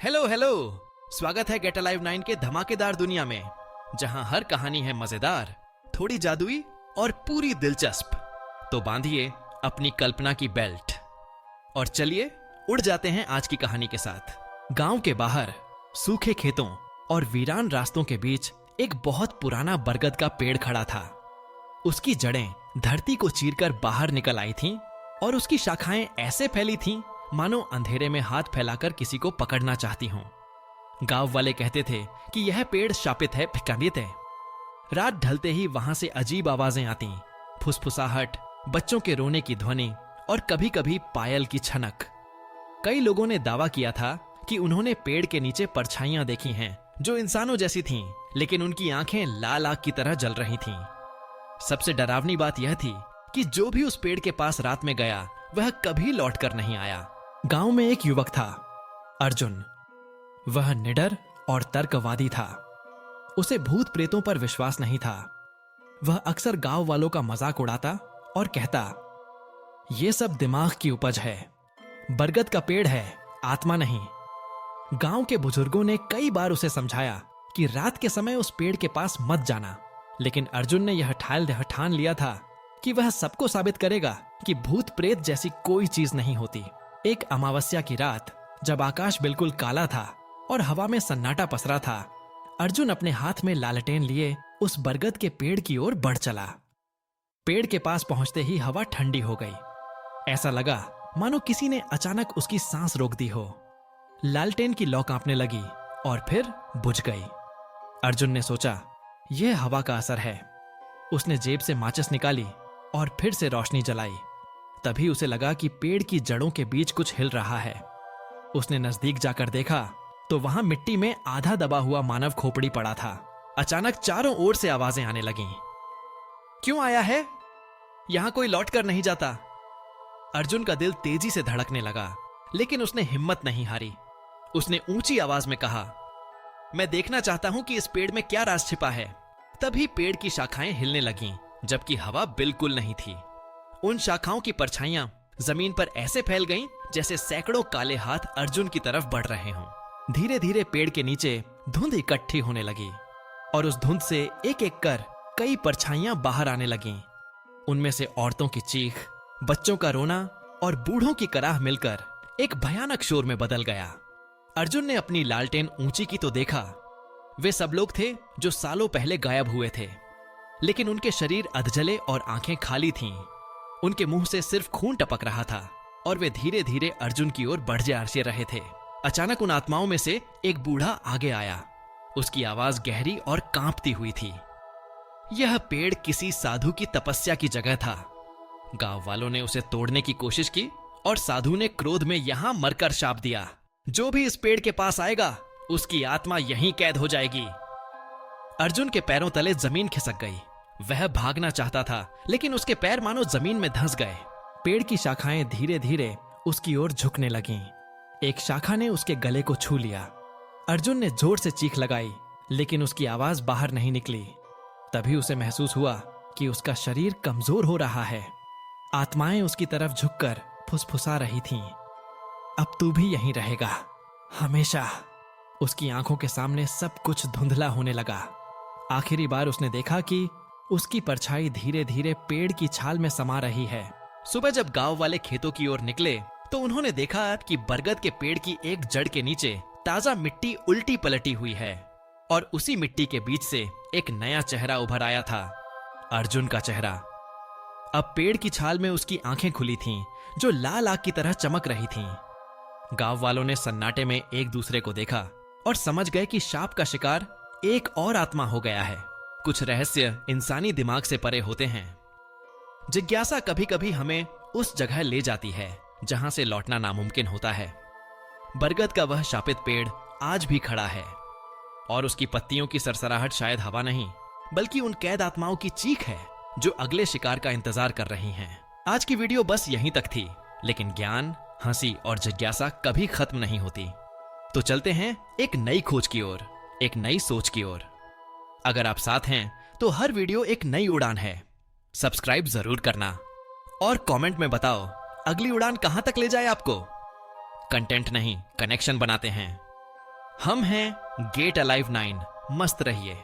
Hello hello. स्वागत है gate alive 9 के धमाकेदार दुनिया में, जहां हर कहानी है मजेदार, थोड़ी जादुई और पूरी दिलचस्प। तो बांधिए अपनी कल्पना की बेल्ट और चलिए उड़ जाते हैं आज की कहानी के साथ। गांव के बाहर सूखे खेतों और वीरान रास्तों के बीच एक बहुत पुराना बरगद का पेड़ खड़ा था। उसकी जड़ें धरती को चीरकर बाहर निकल आई थीं और उसकी शाखाएं ऐसे फैली थीं मानो अंधेरे में हाथ फैलाकर किसी को पकड़ना चाहती हों। गांव वाले कहते थे कि यह पेड़ शापित है, भिकानित है। रात ढलते ही वहां से अजीब आवाजें आती, फुसफुसाहट, बच्चों के रोने की ध्वनि और कभी कभी पायल की छनक। कई लोगों ने दावा किया था कि उन्होंने पेड़ के नीचे परछाइयां देखी हैं जो इंसानों जैसी थीं, लेकिन उनकी आंखें लाल आग की तरह जल रही थीं। सबसे डरावनी बात यह थी कि जो भी उस पेड़ के पास रात में गया वह कभी लौटकर नहीं आया। गांव में एक युवक था, अर्जुन। वह निडर और तर्कवादी था। उसे भूत प्रेतों पर विश्वास नहीं था। वह अक्सर गांव वालों का मजाक उड़ाता और कहता, यह सब दिमाग की उपज है, बरगद का पेड़ है, आत्मा नहीं। गांव के बुजुर्गों ने कई बार उसे समझाया कि रात के समय उस पेड़ के पास मत जाना, लेकिन अर्जुन ने यह ठान लिया था कि वह सबको साबित करेगा कि भूत प्रेत जैसी कोई चीज नहीं होती। एक अमावस्या की रात, जब आकाश बिल्कुल काला था और हवा में सन्नाटा पसरा था, अर्जुन अपने हाथ में लालटेन लिए उस बरगद के पेड़ की ओर बढ़ चला। पेड़ के पास पहुंचते ही हवा ठंडी हो गई। ऐसा लगा मानो किसी ने अचानक उसकी सांस रोक दी हो। लालटेन की लौ कांपने लगी और फिर बुझ गई। अर्जुन ने सोचा, यह हवा का असर है। उसने जेब से माचिस निकाली और फिर से रोशनी जलाई। तभी उसे लगा कि पेड़ की जड़ों के बीच कुछ हिल रहा है। उसने नजदीक जाकर देखा तो वहां मिट्टी में आधा दबा हुआ मानव खोपड़ी पड़ा था। अचानक चारों ओर से आवाजें आने लगीं। क्यों आया है? यहां कोई लौट कर नहीं जाता। अर्जुन का दिल तेजी से धड़कने लगा, लेकिन उसने हिम्मत नहीं हारी। उसने ऊंची आवाज में कहा, मैं देखना चाहता हूं कि इस पेड़ में क्या राज छिपा है। तभी पेड़ की शाखाएं हिलने लगीं, जबकि हवा बिल्कुल नहीं थी। उन शाखाओं की परछाइयां जमीन पर ऐसे फैल गईं जैसे सैकड़ों काले हाथ अर्जुन की तरफ बढ़ रहे हों। धीरे धीरे पेड़ के नीचे धुंध इकट्ठी होने लगी और उस धुंध से एक एक कर कई परछाइयां बाहर आने लगीं। उनमें से औरतों की चीख, बच्चों का रोना और बूढ़ों की कराह मिलकर एक भयानक शोर में बदल गया। अर्जुन ने अपनी लालटेन ऊंची की तो देखा। वे सब लोग थे जो सालों पहले गायब हुए थे, लेकिन उनके शरीर अधजले और आंखें खाली थीं। उनके मुंह से सिर्फ खून टपक रहा था और वे धीरे धीरे अर्जुन की ओर बढ़ जा रहे थे। अचानक उन आत्माओं में से एक बूढ़ा आगे आया। उसकी आवाज गहरी और कांपती हुई थी। यह पेड़ किसी साधु की तपस्या की जगह था। गांव वालों ने उसे तोड़ने की कोशिश की और साधु ने क्रोध में यहां मरकर शाप दिया, जो भी इस पेड़ के पास आएगा उसकी आत्मा यहीं कैद हो जाएगी। अर्जुन के पैरों तले जमीन खिसक गई। वह भागना चाहता था, लेकिन उसके पैर मानो जमीन में धंस गए। पेड़ की शाखाएं धीरे धीरे उसकी ओर झुकने लगीं। एक शाखा ने उसके गले को छू लिया। अर्जुन ने जोर से चीख लगाई, लेकिन उसकी आवाज बाहर नहीं निकली। तभी उसे महसूस हुआ कि उसका शरीर कमजोर हो रहा है। आत्माएं उसकी तरफ झुककर फुसफुसा रही थीं, अब तू भी यहीं रहेगा, हमेशा। उसकी आंखों के सामने सब कुछ धुंधला होने लगा। आखिरी बार उसने देखा कि उसकी परछाई धीरे धीरे पेड़ की छाल में समा रही है। सुबह जब गांव वाले खेतों की ओर निकले तो उन्होंने देखा कि बरगद के पेड़ की एक जड़ के नीचे ताजा मिट्टी उल्टी पलटी हुई है और उसी मिट्टी के बीच से एक नया चेहरा उभर आया था, अर्जुन का चेहरा। अब पेड़ की छाल में उसकी आंखें खुली थीं, जो लाल आग की तरह चमक रही थीं। गांव वालों ने सन्नाटे में एक दूसरे को देखा और समझ गए कि शाप का शिकार एक और आत्मा हो गया है। कुछ रहस्य इंसानी दिमाग से परे होते हैं। जिज्ञासा कभी कभी हमें उस जगह ले जाती है जहां से लौटना नामुमकिन होता है। बरगद का वह शापित पेड़ आज भी खड़ा है और उसकी पत्तियों की सरसराहट शायद हवा नहीं, बल्कि उन कैद आत्माओं की चीख है जो अगले शिकार का इंतजार कर रही हैं। आज की वीडियो बस यहीं तक थी, लेकिन ज्ञान, हंसी और जिज्ञासा कभी खत्म नहीं होती। तो चलते हैं एक नई खोज की ओर, एक नई सोच की ओर। अगर आप साथ हैं तो हर वीडियो एक नई उड़ान है। सब्सक्राइब जरूर करना और कमेंट में बताओ अगली उड़ान कहां तक ले जाए आपको। कंटेंट नहीं, कनेक्शन बनाते हैं। हम हैं गेट अलाइव 9। मस्त रहिए।